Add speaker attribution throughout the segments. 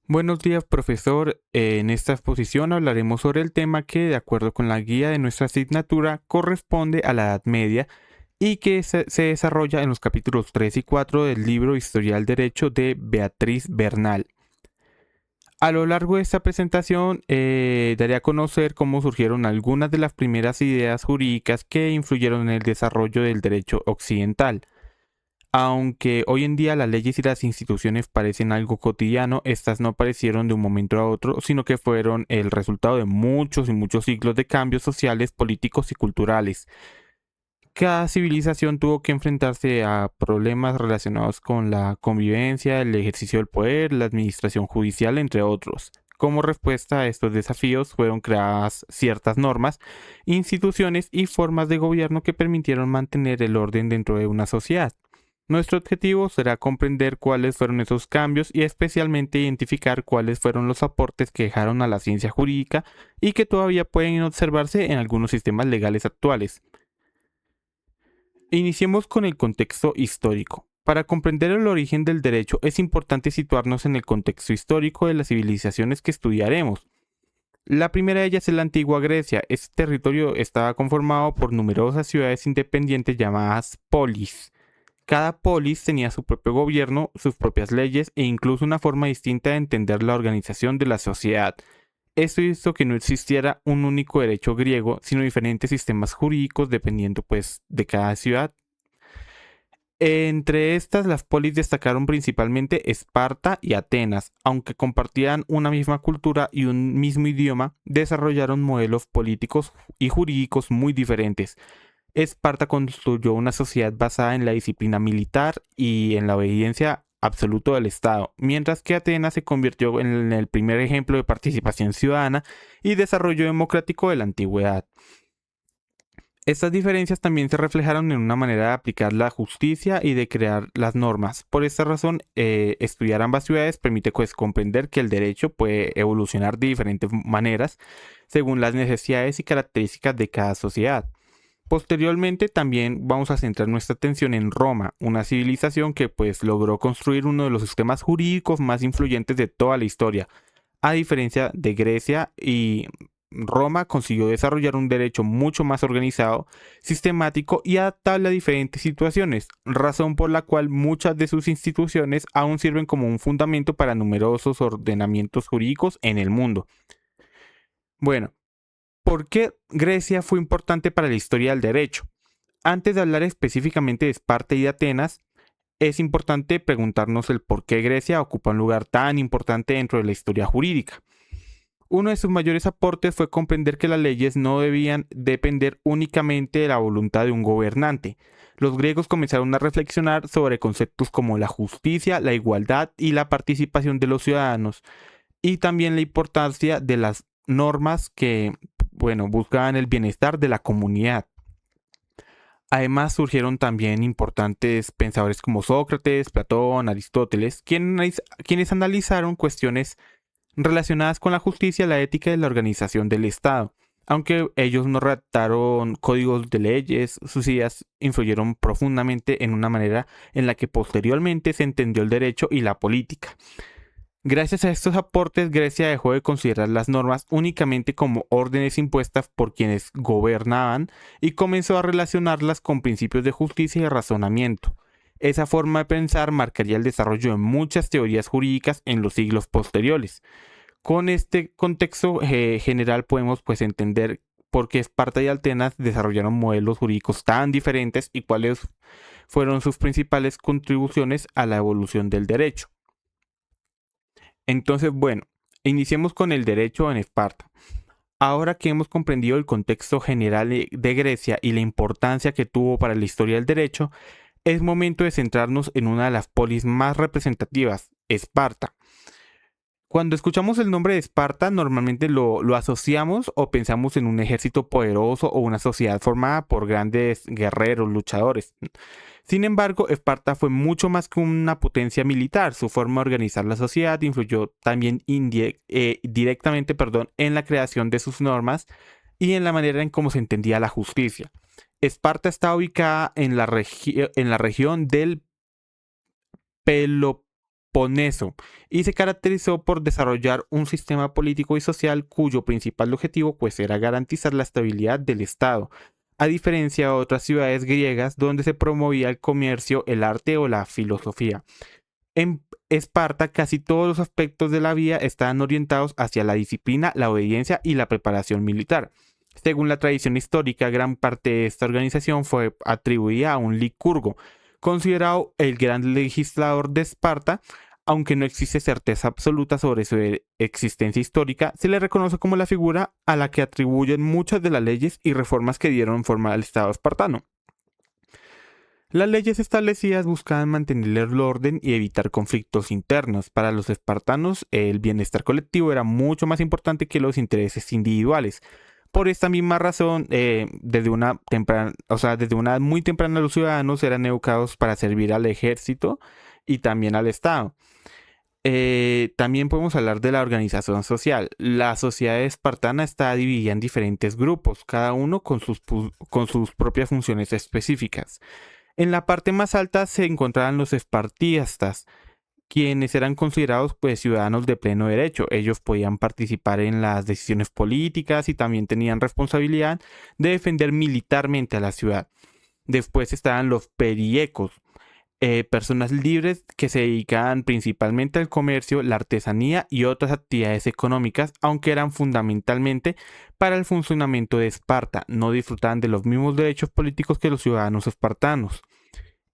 Speaker 1: Buenos días, profesor. En esta exposición hablaremos sobre el tema que, de acuerdo con la guía de nuestra asignatura, corresponde a la Edad Media y que se desarrolla en los capítulos 3 y 4 del libro Historia del Derecho de Beatriz Bernal. A lo largo de esta presentación daré a conocer cómo surgieron algunas de las primeras ideas jurídicas que influyeron en el desarrollo del derecho occidental. Aunque hoy en día las leyes y las instituciones parecen algo cotidiano, estas no aparecieron de un momento a otro, sino que fueron el resultado de muchos y muchos siglos de cambios sociales, políticos y culturales. Cada civilización tuvo que enfrentarse a problemas relacionados con la convivencia, el ejercicio del poder, la administración judicial, entre otros. Como respuesta a estos desafíos fueron creadas ciertas normas, instituciones y formas de gobierno que permitieron mantener el orden dentro de una sociedad. Nuestro objetivo será comprender cuáles fueron esos cambios y especialmente identificar cuáles fueron los aportes que dejaron a la ciencia jurídica y que todavía pueden observarse en algunos sistemas legales actuales. Iniciemos con el contexto histórico. Para comprender el origen del derecho es importante situarnos en el contexto histórico de las civilizaciones que estudiaremos. La primera de ellas es la antigua Grecia. Este territorio estaba conformado por numerosas ciudades independientes llamadas polis. Cada polis tenía su propio gobierno, sus propias leyes e incluso una forma distinta de entender la organización de la sociedad. Esto hizo que no existiera un único derecho griego, sino diferentes sistemas jurídicos dependiendo pues de cada ciudad. Entre estas, las polis destacaron principalmente Esparta y Atenas. Aunque compartían una misma cultura y un mismo idioma, desarrollaron modelos políticos y jurídicos muy diferentes. Esparta construyó una sociedad basada en la disciplina militar y en la obediencia absoluta del Estado, mientras que Atenas se convirtió en el primer ejemplo de participación ciudadana y desarrollo democrático de la antigüedad. Estas diferencias también se reflejaron en una manera de aplicar la justicia y de crear las normas. Por esta razón, estudiar ambas ciudades permite pues, comprender que el derecho puede evolucionar de diferentes maneras según las necesidades y características de cada sociedad. Posteriormente también vamos a centrar nuestra atención en Roma, una civilización que pues logró construir uno de los sistemas jurídicos más influyentes de toda la historia. A diferencia de Grecia y Roma consiguió desarrollar un derecho mucho más organizado, sistemático y adaptable a diferentes situaciones, razón por la cual muchas de sus instituciones aún sirven como un fundamento para numerosos ordenamientos jurídicos en el mundo. Bueno, ¿por qué Grecia fue importante para la historia del derecho? Antes de hablar específicamente de Esparta y de Atenas, es importante preguntarnos el por qué Grecia ocupa un lugar tan importante dentro de la historia jurídica. Uno de sus mayores aportes fue comprender que las leyes no debían depender únicamente de la voluntad de un gobernante. Los griegos comenzaron a reflexionar sobre conceptos como la justicia, la igualdad y la participación de los ciudadanos, y también la importancia de las normas que, buscaban el bienestar de la comunidad. Además surgieron también importantes pensadores como Sócrates, Platón, Aristóteles, quienes analizaron cuestiones relacionadas con la justicia, la ética y la organización del Estado. Aunque ellos no redactaron códigos de leyes, sus ideas influyeron profundamente en una manera en la que posteriormente se entendió el derecho y la política. Gracias a estos aportes, Grecia dejó de considerar las normas únicamente como órdenes impuestas por quienes gobernaban y comenzó a relacionarlas con principios de justicia y razonamiento. Esa forma de pensar marcaría el desarrollo de muchas teorías jurídicas en los siglos posteriores. Con este contexto general podemos pues entender por qué Esparta y Atenas desarrollaron modelos jurídicos tan diferentes y cuáles fueron sus principales contribuciones a la evolución del derecho. Entonces, iniciemos con el derecho en Esparta. Ahora que hemos comprendido el contexto general de Grecia y la importancia que tuvo para la historia del derecho, es momento de centrarnos en una de las polis más representativas, Esparta. Cuando escuchamos el nombre de Esparta, normalmente lo asociamos o pensamos en un ejército poderoso o una sociedad formada por grandes guerreros, luchadores. Sin embargo, Esparta fue mucho más que una potencia militar. Su forma de organizar la sociedad influyó también directamente en la creación de sus normas y en la manera en cómo se entendía la justicia. Esparta está ubicada en la región del Peloponeso Peloponeso y se caracterizó por desarrollar un sistema político y social cuyo principal objetivo pues era garantizar la estabilidad del Estado, a diferencia de otras ciudades griegas donde se promovía el comercio, el arte o la filosofía. En Esparta casi todos los aspectos de la vida estaban orientados hacia la disciplina, la obediencia y la preparación militar. Según la tradición histórica, gran parte de esta organización fue atribuida a un licurgo, considerado el gran legislador de Esparta. Aunque no existe certeza absoluta sobre su existencia histórica, se le reconoce como la figura a la que atribuyen muchas de las leyes y reformas que dieron forma al Estado espartano. Las leyes establecidas buscaban mantener el orden y evitar conflictos internos. Para los espartanos, el bienestar colectivo era mucho más importante que los intereses individuales. Por esta misma razón, desde una edad muy temprana los ciudadanos eran educados para servir al ejército y también al Estado. También podemos hablar de la organización social. La sociedad espartana está dividida en diferentes grupos, cada uno con sus propias funciones específicas. En la parte más alta se encontraban los espartiastas, quienes eran considerados pues ciudadanos de pleno derecho. Ellos podían participar en las decisiones políticas y también tenían responsabilidad de defender militarmente a la ciudad. Después estaban los periecos, personas libres que se dedicaban principalmente al comercio, la artesanía y otras actividades económicas, aunque eran fundamentalmente para el funcionamiento de Esparta. No disfrutaban de los mismos derechos políticos que los ciudadanos espartanos.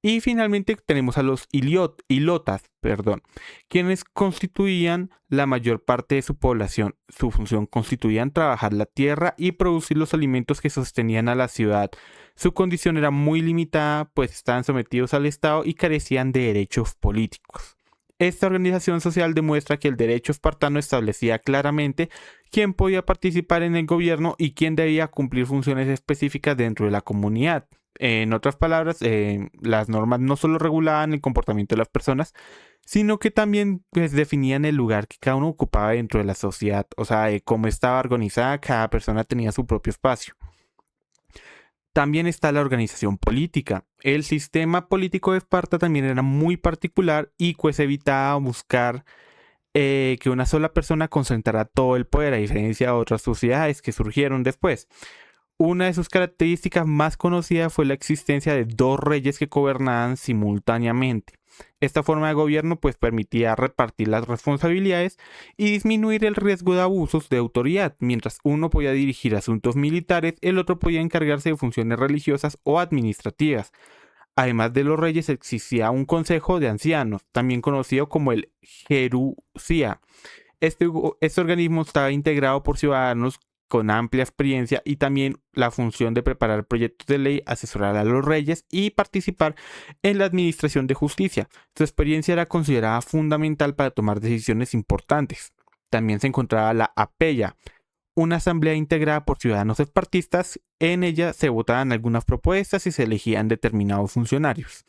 Speaker 1: Y finalmente tenemos a los ilotas, quienes constituían la mayor parte de su población. Su función constituía trabajar la tierra y producir los alimentos que sostenían a la ciudad. Su condición era muy limitada, pues estaban sometidos al Estado y carecían de derechos políticos. Esta organización social demuestra que el derecho espartano establecía claramente quién podía participar en el gobierno y quién debía cumplir funciones específicas dentro de la comunidad. En otras palabras, las normas no solo regulaban el comportamiento de las personas, sino que también pues, definían el lugar que cada uno ocupaba dentro de la sociedad. O sea, cómo estaba organizada, cada persona tenía su propio espacio. También está la organización política. El sistema político de Esparta también era muy particular y pues evitaba buscar que una sola persona concentrara todo el poder, a diferencia de otras sociedades que surgieron después. Una de sus características más conocidas fue la existencia de dos reyes que gobernaban simultáneamente. Esta forma de gobierno pues permitía repartir las responsabilidades y disminuir el riesgo de abusos de autoridad. Mientras uno podía dirigir asuntos militares, el otro podía encargarse de funciones religiosas o administrativas. Además de los reyes existía un consejo de ancianos, también conocido como el Gerusía. Este organismo estaba integrado por ciudadanos con amplia experiencia y también la función de preparar proyectos de ley, asesorar a los reyes y participar en la administración de justicia. Su experiencia era considerada fundamental para tomar decisiones importantes. También se encontraba la Apeya, una asamblea integrada por ciudadanos espartistas. En ella se votaban algunas propuestas y se elegían determinados funcionarios.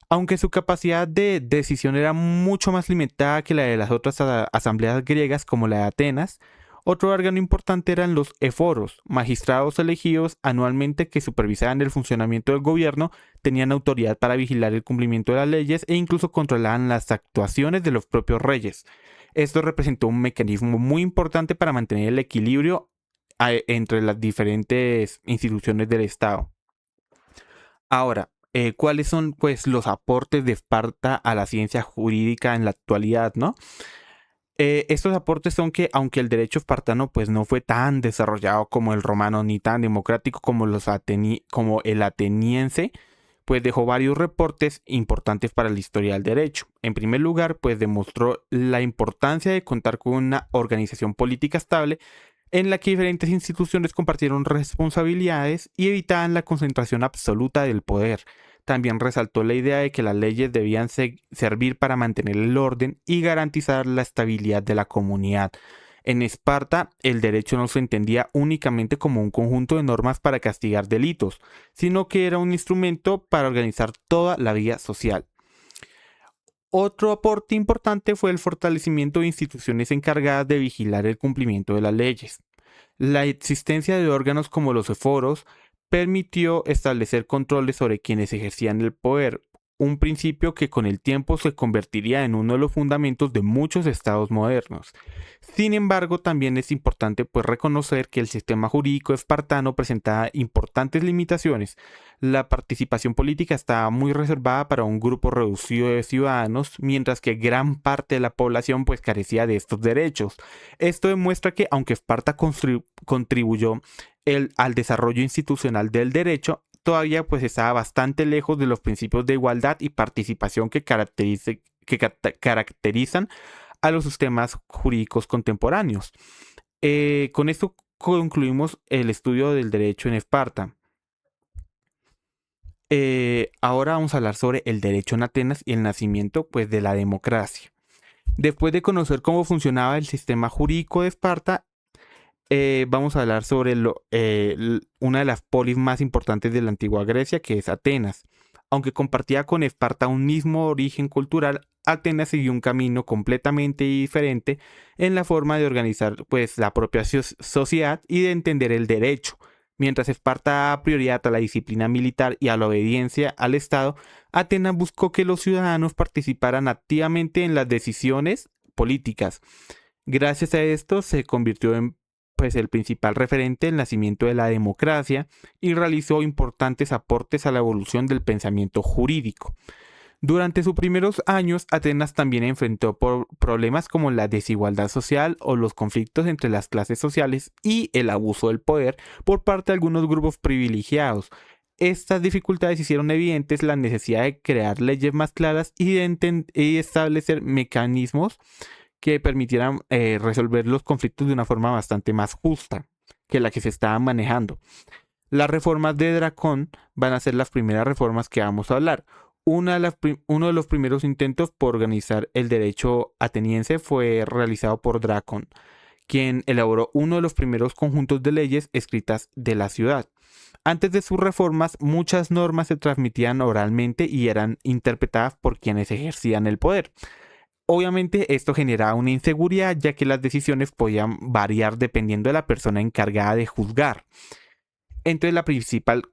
Speaker 1: Aunque su capacidad de decisión era mucho más limitada que la de las otras asambleas griegas como la de Atenas, otro órgano importante eran los éforos, magistrados elegidos anualmente que supervisaban el funcionamiento del gobierno, tenían autoridad para vigilar el cumplimiento de las leyes e incluso controlaban las actuaciones de los propios reyes. Esto representó un mecanismo muy importante para mantener el equilibrio entre las diferentes instituciones del Estado. Ahora, ¿cuáles son pues los aportes de Esparta a la ciencia jurídica en la actualidad, no? Estos aportes son que, aunque el derecho espartano pues no fue tan desarrollado como el romano ni tan democrático como el ateniense, pues dejó varios reportes importantes para la historia del derecho. En primer lugar, pues demostró la importancia de contar con una organización política estable en la que diferentes instituciones compartieron responsabilidades y evitaban la concentración absoluta del poder. También resaltó la idea de que las leyes debían servir para mantener el orden y garantizar la estabilidad de la comunidad. En Esparta, el derecho no se entendía únicamente como un conjunto de normas para castigar delitos, sino que era un instrumento para organizar toda la vida social. Otro aporte importante fue el fortalecimiento de instituciones encargadas de vigilar el cumplimiento de las leyes. La existencia de órganos como los éforos permitió establecer controles sobre quienes ejercían el poder. un principio que con el tiempo se convertiría en uno de los fundamentos de muchos estados modernos. Sin embargo, también es importante pues reconocer que el sistema jurídico espartano presentaba importantes limitaciones. La participación política estaba muy reservada para un grupo reducido de ciudadanos, mientras que gran parte de la población pues carecía de estos derechos. Esto demuestra que aunque Esparta contribuyó al desarrollo institucional del derecho, todavía pues estaba bastante lejos de los principios de igualdad y participación que caracterizan a los sistemas jurídicos contemporáneos. Con esto concluimos el estudio del derecho en Esparta. Ahora vamos a hablar sobre el derecho en Atenas y el nacimiento pues, de la democracia. Después de conocer cómo funcionaba el sistema jurídico de Esparta, vamos a hablar sobre una de las polis más importantes de la antigua Grecia, que es Atenas. Aunque compartía con Esparta un mismo origen cultural, Atenas siguió un camino completamente diferente en la forma de organizar pues, la propia sociedad y de entender el derecho. Mientras Esparta daba prioridad a la disciplina militar y a la obediencia al Estado, Atenas buscó que los ciudadanos participaran activamente en las decisiones políticas. Gracias a esto se convirtió en pues, el principal referente del nacimiento de la democracia y realizó importantes aportes a la evolución del pensamiento jurídico. Durante sus primeros años, Atenas también enfrentó problemas como la desigualdad social o los conflictos entre las clases sociales y el abuso del poder por parte de algunos grupos privilegiados. Estas dificultades hicieron evidentes la necesidad de crear leyes más claras y de establecer mecanismos que permitieran resolver los conflictos de una forma bastante más justa que la que se estaba manejando. Las reformas de Dracón van a ser las primeras reformas que vamos a hablar. Uno de los primeros intentos por organizar el derecho ateniense fue realizado por Dracón, quien elaboró uno de los primeros conjuntos de leyes escritas de la ciudad. Antes de sus reformas, muchas normas se transmitían oralmente y eran interpretadas por quienes ejercían el poder. Obviamente esto generaba una inseguridad, ya que las decisiones podían variar dependiendo de la persona encargada de juzgar. Entonces la principal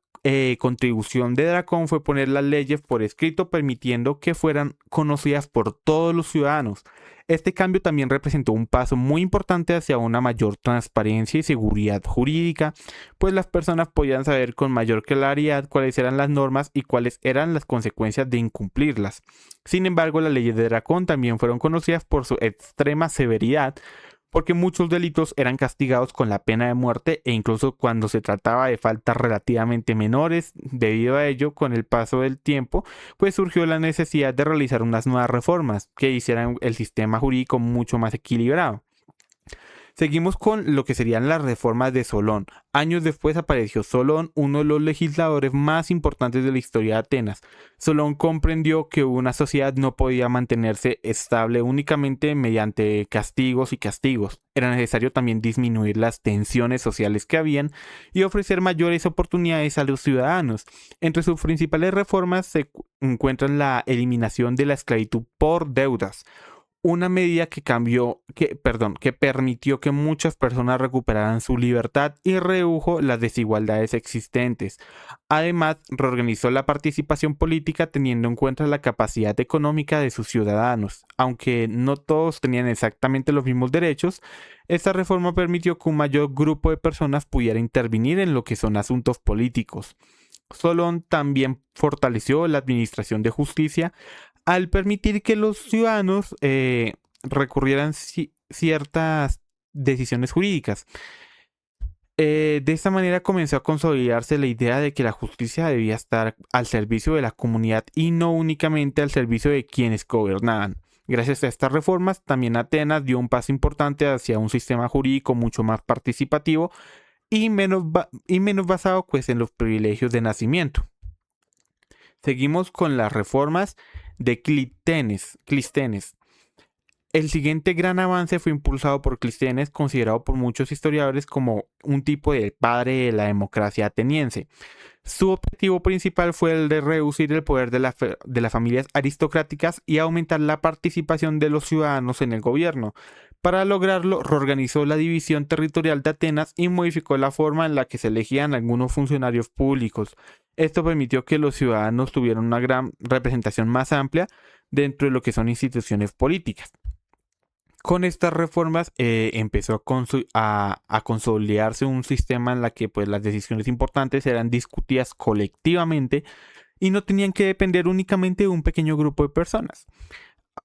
Speaker 1: contribución de Dracón fue poner las leyes por escrito, permitiendo que fueran conocidas por todos los ciudadanos. Este cambio también representó un paso muy importante hacia una mayor transparencia y seguridad jurídica, pues las personas podían saber con mayor claridad cuáles eran las normas y cuáles eran las consecuencias de incumplirlas. Sin embargo, las leyes de Dracón también fueron conocidas por su extrema severidad, porque muchos delitos eran castigados con la pena de muerte e incluso cuando se trataba de faltas relativamente menores. Debido a ello, con el paso del tiempo, pues surgió la necesidad de realizar unas nuevas reformas que hicieran el sistema jurídico mucho más equilibrado. Seguimos con lo que serían las reformas de Solón. Años después apareció Solón, uno de los legisladores más importantes de la historia de Atenas. Solón comprendió que una sociedad no podía mantenerse estable únicamente mediante castigos y castigos. Era necesario también disminuir las tensiones sociales que habían y ofrecer mayores oportunidades a los ciudadanos. Entre sus principales reformas se encuentran la eliminación de la esclavitud por deudas, una medida que permitió que muchas personas recuperaran su libertad y redujo las desigualdades existentes. Además, reorganizó la participación política teniendo en cuenta la capacidad económica de sus ciudadanos. Aunque no todos tenían exactamente los mismos derechos, esta reforma permitió que un mayor grupo de personas pudiera intervenir en lo que son asuntos políticos. Solón también fortaleció la administración de justicia al permitir que los ciudadanos recurrieran ciertas decisiones jurídicas. De esta manera comenzó a consolidarse la idea de que la justicia debía estar al servicio de la comunidad y no únicamente al servicio de quienes gobernaban. Gracias a estas reformas, también Atenas dio un paso importante hacia un sistema jurídico mucho más participativo y menos basado pues, en los privilegios de nacimiento. Seguimos con las reformas de Clístenes. El siguiente gran avance fue impulsado por Clístenes, considerado por muchos historiadores como un tipo de padre de la democracia ateniense. Su objetivo principal fue el de reducir el poder de las familias aristocráticas y aumentar la participación de los ciudadanos en el gobierno. Para lograrlo, reorganizó la división territorial de Atenas y modificó la forma en la que se elegían algunos funcionarios públicos. Esto permitió que los ciudadanos tuvieran una gran representación más amplia dentro de lo que son instituciones políticas. Con estas reformas empezó a consolidarse un sistema en la que pues, las decisiones importantes eran discutidas colectivamente y no tenían que depender únicamente de un pequeño grupo de personas.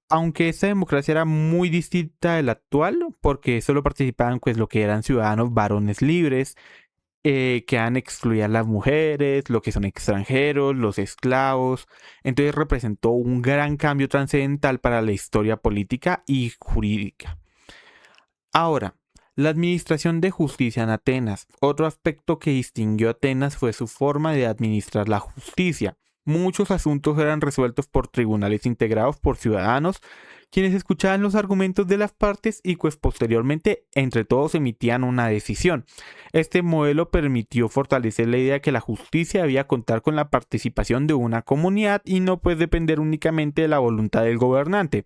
Speaker 1: Aunque esta democracia era muy distinta de la actual, porque solo participaban pues, lo que eran ciudadanos varones libres, quedan excluidas las mujeres, lo que son extranjeros, los esclavos. Entonces representó un gran cambio trascendental para la historia política y jurídica. Ahora, la administración de justicia en Atenas. Otro aspecto que distinguió a Atenas fue su forma de administrar la justicia. Muchos asuntos eran resueltos por tribunales integrados por ciudadanos, quienes escuchaban los argumentos de las partes y pues posteriormente entre todos emitían una decisión. Este modelo permitió fortalecer la idea de que la justicia debía contar con la participación de una comunidad y no pues depender únicamente de la voluntad del gobernante.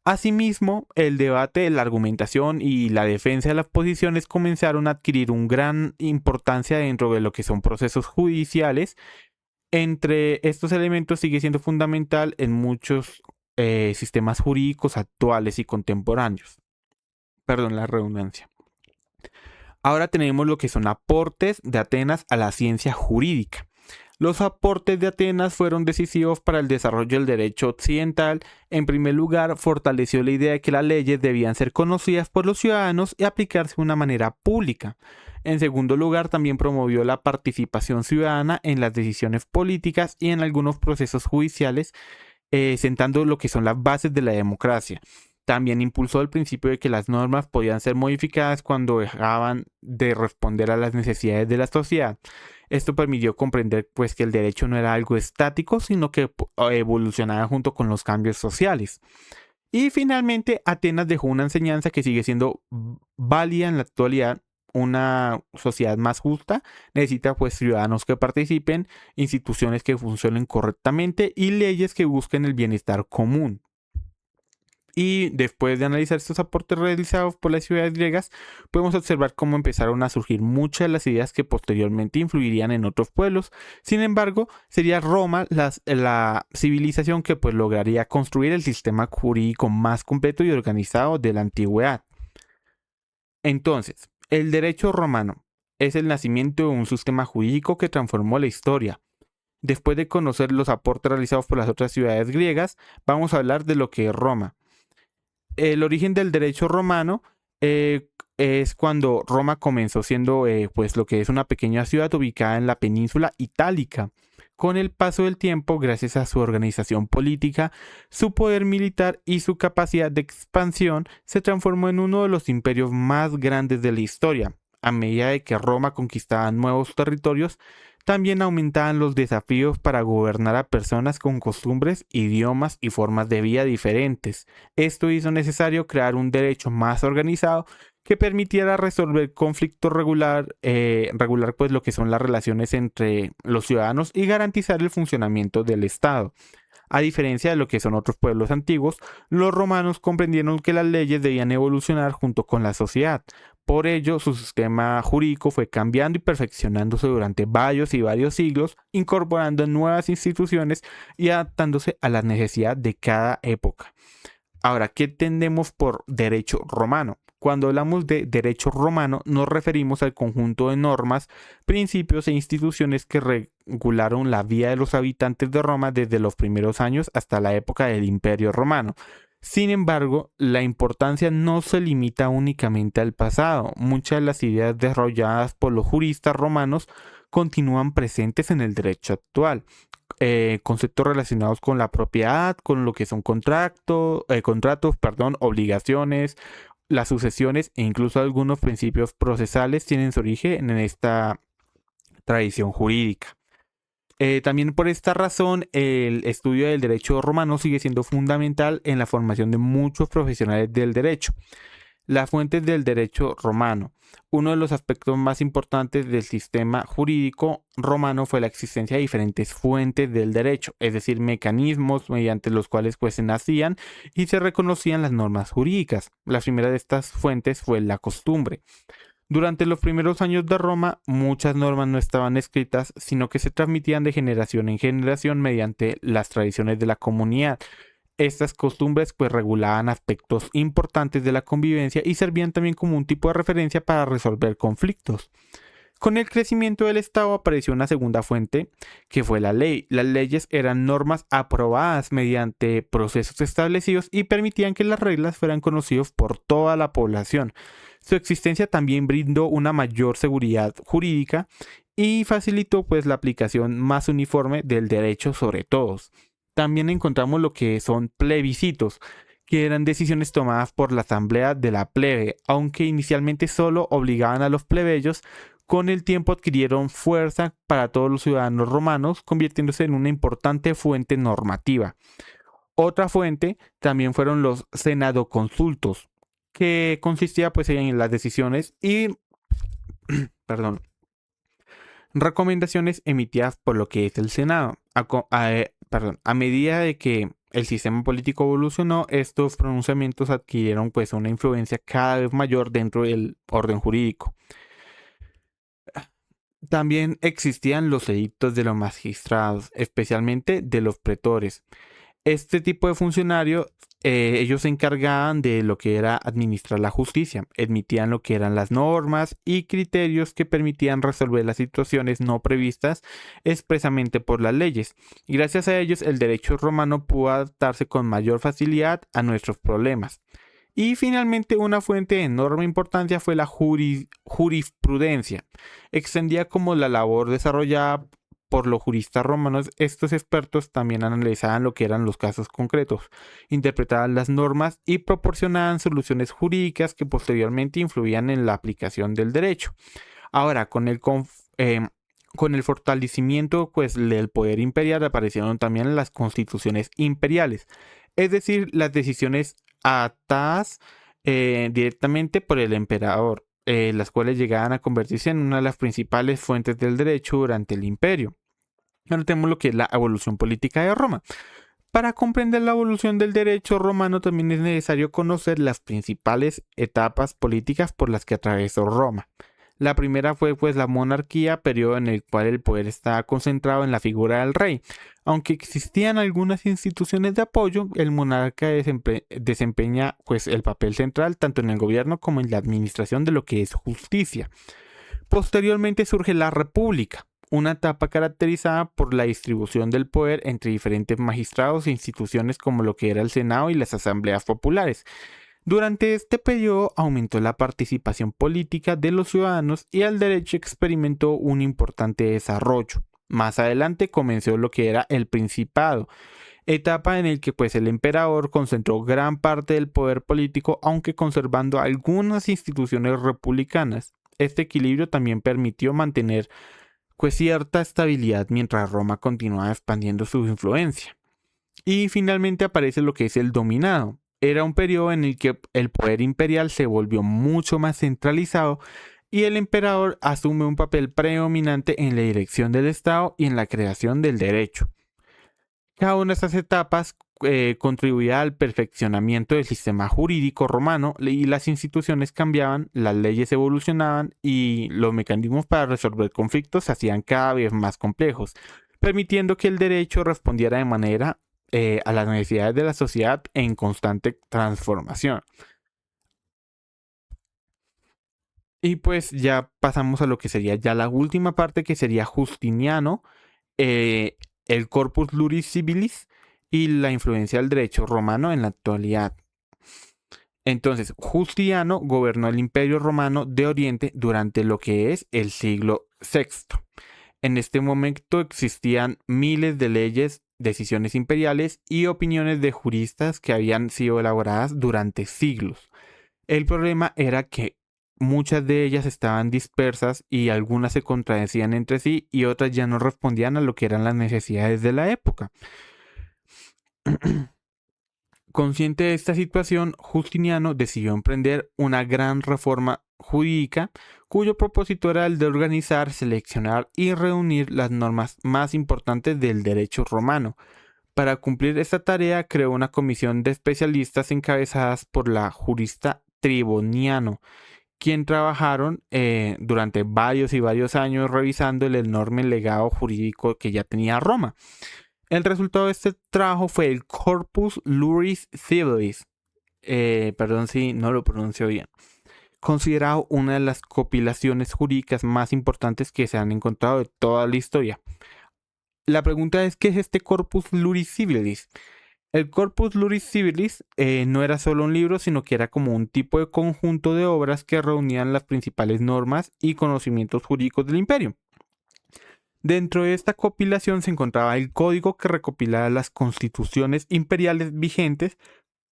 Speaker 1: Asimismo, el debate, la argumentación y la defensa de las posiciones comenzaron a adquirir una gran importancia dentro de lo que son procesos judiciales. Entre estos elementos sigue siendo fundamental en muchos sistemas jurídicos actuales y contemporáneos. Perdón la redundancia. Ahora tenemos lo que son aportes de Atenas a la ciencia jurídica. Los aportes de Atenas fueron decisivos para el desarrollo del derecho occidental. En primer lugar, fortaleció la idea de que las leyes debían ser conocidas por los ciudadanos y aplicarse de una manera pública. En segundo lugar, también promovió la participación ciudadana en las decisiones políticas y en algunos procesos judiciales, sentando lo que son las bases de la democracia. También impulsó el principio de que las normas podían ser modificadas cuando dejaban de responder a las necesidades de la sociedad. Esto permitió comprender pues, que el derecho no era algo estático, sino que evolucionaba junto con los cambios sociales. Y finalmente, Atenas dejó una enseñanza que sigue siendo válida en la actualidad. Una sociedad más justa necesita pues ciudadanos que participen, instituciones que funcionen correctamente y leyes que busquen el bienestar común. Y después de analizar estos aportes realizados por las ciudades griegas, podemos observar cómo empezaron a surgir muchas de las ideas que posteriormente influirían en otros pueblos. Sin embargo, sería Roma la civilización que pues lograría construir el sistema jurídico más completo y organizado de la antigüedad. Entonces, el derecho romano es el nacimiento de un sistema jurídico que transformó la historia. Después de conocer los aportes realizados por las otras ciudades griegas, vamos a hablar de lo que es Roma. El origen del derecho romano es cuando Roma comenzó siendo pues lo que es una pequeña ciudad ubicada en la península itálica. Con el paso del tiempo, gracias a su organización política, su poder militar y su capacidad de expansión, se transformó en uno de los imperios más grandes de la historia. A medida de que Roma conquistaba nuevos territorios, también aumentaban los desafíos para gobernar a personas con costumbres, idiomas y formas de vida diferentes. Esto hizo necesario crear un derecho más organizado que permitiera resolver conflictos regular pues lo que son las relaciones entre los ciudadanos y garantizar el funcionamiento del Estado. A diferencia de lo que son otros pueblos antiguos, los romanos comprendieron que las leyes debían evolucionar junto con la sociedad. Por ello, su sistema jurídico fue cambiando y perfeccionándose durante varios y varios siglos, incorporando nuevas instituciones y adaptándose a las necesidades de cada época. Ahora, ¿qué entendemos por derecho romano? Cuando hablamos de derecho romano, nos referimos al conjunto de normas, principios e instituciones que regularon la vida de los habitantes de Roma desde los primeros años hasta la época del Imperio Romano. Sin embargo, la importancia no se limita únicamente al pasado. Muchas de las ideas desarrolladas por los juristas romanos continúan presentes en el derecho actual. Conceptos relacionados con la propiedad, con lo que son contratos, obligaciones, las sucesiones e incluso algunos principios procesales tienen su origen en esta tradición jurídica. También por esta razón, el estudio del derecho romano sigue siendo fundamental en la formación de muchos profesionales del derecho. Las fuentes del derecho romano. Uno de los aspectos más importantes del sistema jurídico romano fue la existencia de diferentes fuentes del derecho, es decir, mecanismos mediante los cuales pues se nacían y se reconocían las normas jurídicas. La primera de estas fuentes fue la costumbre. Durante los primeros años de Roma, muchas normas no estaban escritas, sino que se transmitían de generación en generación mediante las tradiciones de la comunidad. Estas costumbres pues regulaban aspectos importantes de la convivencia y servían también como un tipo de referencia para resolver conflictos. Con el crecimiento del Estado apareció una segunda fuente, que fue la ley. Las leyes eran normas aprobadas mediante procesos establecidos y permitían que las reglas fueran conocidas por toda la población. Su existencia también brindó una mayor seguridad jurídica y facilitó pues la aplicación más uniforme del derecho sobre todos. También encontramos lo que son plebiscitos, que eran decisiones tomadas por la asamblea de la plebe, aunque inicialmente solo obligaban a los plebeyos, con el tiempo adquirieron fuerza para todos los ciudadanos romanos, convirtiéndose en una importante fuente normativa. Otra fuente también fueron los senadoconsultos, que consistía pues en las decisiones y perdón, recomendaciones emitidas por lo que es el Senado. A medida de que el sistema político evolucionó, estos pronunciamientos adquirieron pues una influencia cada vez mayor dentro del orden jurídico. También existían los edictos de los magistrados, especialmente de los pretores. Este tipo de funcionarios, ellos se encargaban de lo que era administrar la justicia, emitían lo que eran las normas y criterios que permitían resolver las situaciones no previstas expresamente por las leyes. Y gracias a ellos el derecho romano pudo adaptarse con mayor facilidad a nuestros problemas. Y finalmente una fuente de enorme importancia fue la jurisprudencia. Extendía como la labor desarrollada por los juristas romanos. Estos expertos también analizaban lo que eran los casos concretos, interpretaban las normas y proporcionaban soluciones jurídicas que posteriormente influían en la aplicación del derecho. Ahora, con el fortalecimiento pues, del poder imperial aparecieron también las constituciones imperiales, es decir, las decisiones adaptadas directamente por el emperador, las cuales llegaban a convertirse en una de las principales fuentes del derecho durante el imperio. Ahora tenemos lo que es la evolución política de Roma. Para comprender la evolución del derecho romano también es necesario conocer las principales etapas políticas por las que atravesó Roma. La primera fue pues la monarquía, periodo en el cual el poder estaba concentrado en la figura del rey. Aunque existían algunas instituciones de apoyo, el monarca desempeña pues el papel central tanto en el gobierno como en la administración de lo que es justicia. Posteriormente surge la república, una etapa caracterizada por la distribución del poder entre diferentes magistrados e instituciones como lo que era el Senado y las asambleas populares. Durante este periodo aumentó la participación política de los ciudadanos y el derecho experimentó un importante desarrollo. Más adelante comenzó lo que era el Principado, etapa en la que pues el emperador concentró gran parte del poder político, aunque conservando algunas instituciones republicanas. Este equilibrio también permitió mantener pues cierta estabilidad mientras Roma continuaba expandiendo su influencia. Y finalmente aparece lo que es el dominado. Era un periodo en el que el poder imperial se volvió mucho más centralizado y el emperador asume un papel predominante en la dirección del Estado y en la creación del derecho. Cada una de estas etapas contribuía al perfeccionamiento del sistema jurídico romano y las instituciones cambiaban, las leyes evolucionaban y los mecanismos para resolver conflictos se hacían cada vez más complejos, permitiendo que el derecho respondiera de manera a las necesidades de la sociedad en constante transformación. Y pues ya pasamos a lo que sería ya la última parte, que sería Justiniano, eh, el Corpus Juris Civilis y la influencia del derecho romano en la actualidad. Entonces, Justiniano gobernó el Imperio Romano de Oriente durante lo que es el siglo VI. En este momento existían miles de leyes, decisiones imperiales y opiniones de juristas que habían sido elaboradas durante siglos. El problema era que muchas de ellas estaban dispersas y algunas se contradecían entre sí y otras ya no respondían a lo que eran las necesidades de la época. Consciente de esta situación, Justiniano decidió emprender una gran reforma jurídica cuyo propósito era el de organizar, seleccionar y reunir las normas más importantes del derecho romano. Para cumplir esta tarea creó una comisión de especialistas encabezadas por la jurista Triboniano, quien trabajaron durante varios años revisando el enorme legado jurídico que ya tenía Roma. El resultado de este trabajo fue el Corpus Juris Civilis, perdón si no lo pronuncio bien, considerado una de las compilaciones jurídicas más importantes que se han encontrado de toda la historia. La pregunta es, ¿qué es este Corpus Juris Civilis? El Corpus Juris Civilis no era solo un libro, sino que era como un tipo de conjunto de obras que reunían las principales normas y conocimientos jurídicos del imperio. Dentro de esta compilación se encontraba el código que recopilaba las constituciones imperiales vigentes,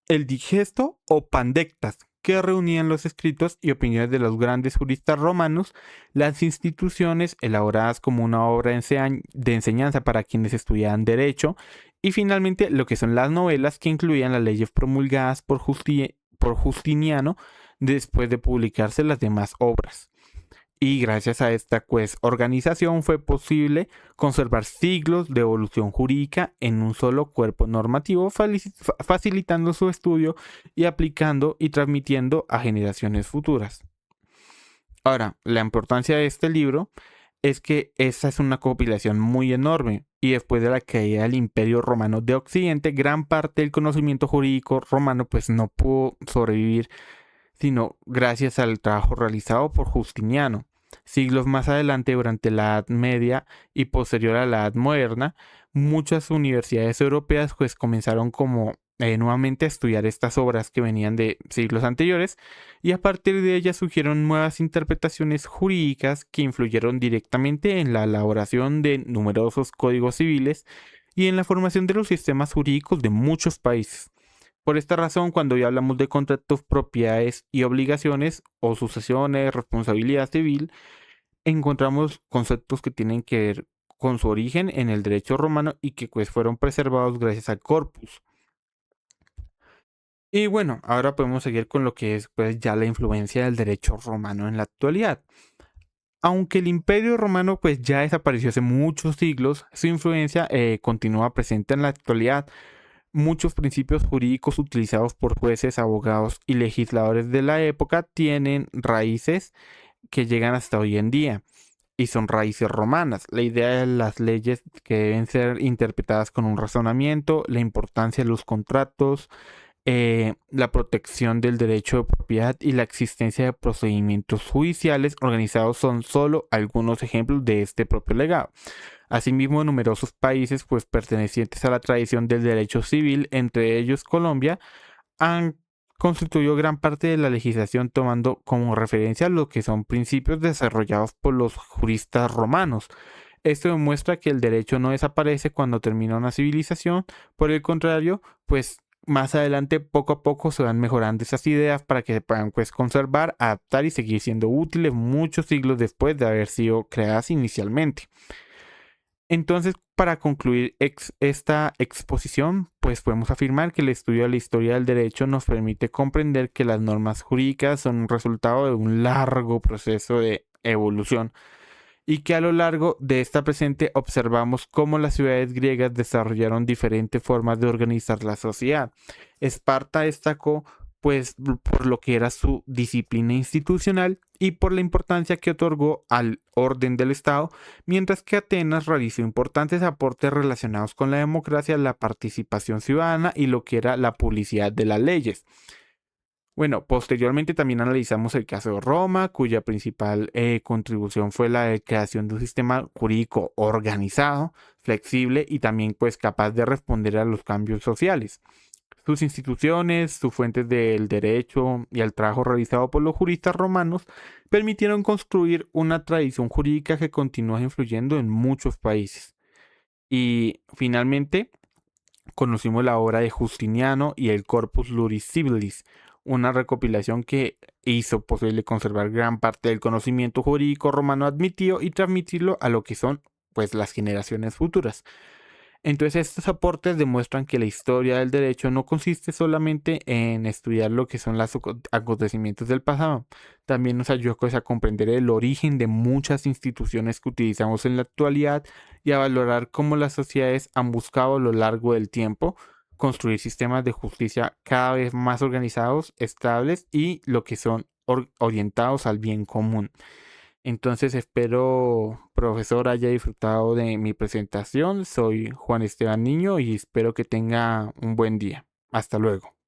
Speaker 1: el digesto o pandectas, que reunían los escritos y opiniones de los grandes juristas romanos, las instituciones elaboradas como una obra de enseñanza para quienes estudiaban derecho, y finalmente lo que son las novelas que incluían las leyes promulgadas por Justiniano después de publicarse las demás obras. Y gracias a esta organización fue posible conservar siglos de evolución jurídica en un solo cuerpo normativo, facilitando su estudio y aplicando y transmitiendo a generaciones futuras. Ahora, la importancia de este libro es que esta es una compilación muy enorme y después de la caída del Imperio Romano de Occidente, gran parte del conocimiento jurídico romano pues no pudo sobrevivir sino gracias al trabajo realizado por Justiniano. Siglos más adelante, durante la Edad Media y posterior a la Edad Moderna, muchas universidades europeas pues comenzaron como nuevamente a estudiar estas obras que venían de siglos anteriores y a partir de ellas surgieron nuevas interpretaciones jurídicas que influyeron directamente en la elaboración de numerosos códigos civiles y en la formación de los sistemas jurídicos de muchos países. Por esta razón, cuando ya hablamos de contratos, propiedades y obligaciones o sucesiones, responsabilidad civil, encontramos conceptos que tienen que ver con su origen en el derecho romano y que pues fueron preservados gracias al corpus. Y bueno, ahora podemos seguir con lo que es pues ya la influencia del derecho romano en la actualidad. Aunque el Imperio Romano pues ya desapareció hace muchos siglos, su influencia continúa presente en la actualidad. Muchos principios jurídicos utilizados por jueces, abogados y legisladores de la época tienen raíces que llegan hasta hoy en día y son raíces romanas. La idea de las leyes que deben ser interpretadas con un razonamiento, la importancia de los contratos, la protección del derecho de propiedad y la existencia de procedimientos judiciales organizados son solo algunos ejemplos de este propio legado. Asimismo, numerosos países pues pertenecientes a la tradición del derecho civil, entre ellos Colombia, han constituido gran parte de la legislación tomando como referencia lo que son principios desarrollados por los juristas romanos. Esto demuestra que el derecho no desaparece cuando termina una civilización, por el contrario, pues más adelante poco a poco se van mejorando esas ideas para que se puedan pues conservar, adaptar y seguir siendo útiles muchos siglos después de haber sido creadas inicialmente. Entonces, para concluir esta exposición, pues podemos afirmar que el estudio de la historia del derecho nos permite comprender que las normas jurídicas son un resultado de un largo proceso de evolución y que a lo largo de esta presente observamos cómo las ciudades griegas desarrollaron diferentes formas de organizar la sociedad. Esparta destacó pues por lo que era su disciplina institucional y por la importancia que otorgó al orden del Estado, mientras que Atenas realizó importantes aportes relacionados con la democracia, la participación ciudadana y lo que era la publicidad de las leyes. Bueno, posteriormente también analizamos el caso de Roma, cuya principal contribución fue la de creación de un sistema jurídico organizado, flexible y también pues capaz de responder a los cambios sociales. Sus instituciones, sus fuentes del derecho y el trabajo realizado por los juristas romanos permitieron construir una tradición jurídica que continúa influyendo en muchos países. Y finalmente conocimos la obra de Justiniano y el Corpus Juris Civilis, una recopilación que hizo posible conservar gran parte del conocimiento jurídico romano admitido y transmitirlo a lo que son pues las generaciones futuras. Entonces estos aportes demuestran que la historia del derecho no consiste solamente en estudiar lo que son los acontecimientos del pasado, también nos ayuda pues, a comprender el origen de muchas instituciones que utilizamos en la actualidad y a valorar cómo las sociedades han buscado a lo largo del tiempo construir sistemas de justicia cada vez más organizados, estables y lo que son orientados al bien común. Entonces espero, profesor, haya disfrutado de mi presentación. Soy Juan Esteban Niño y espero que tenga un buen día. Hasta luego.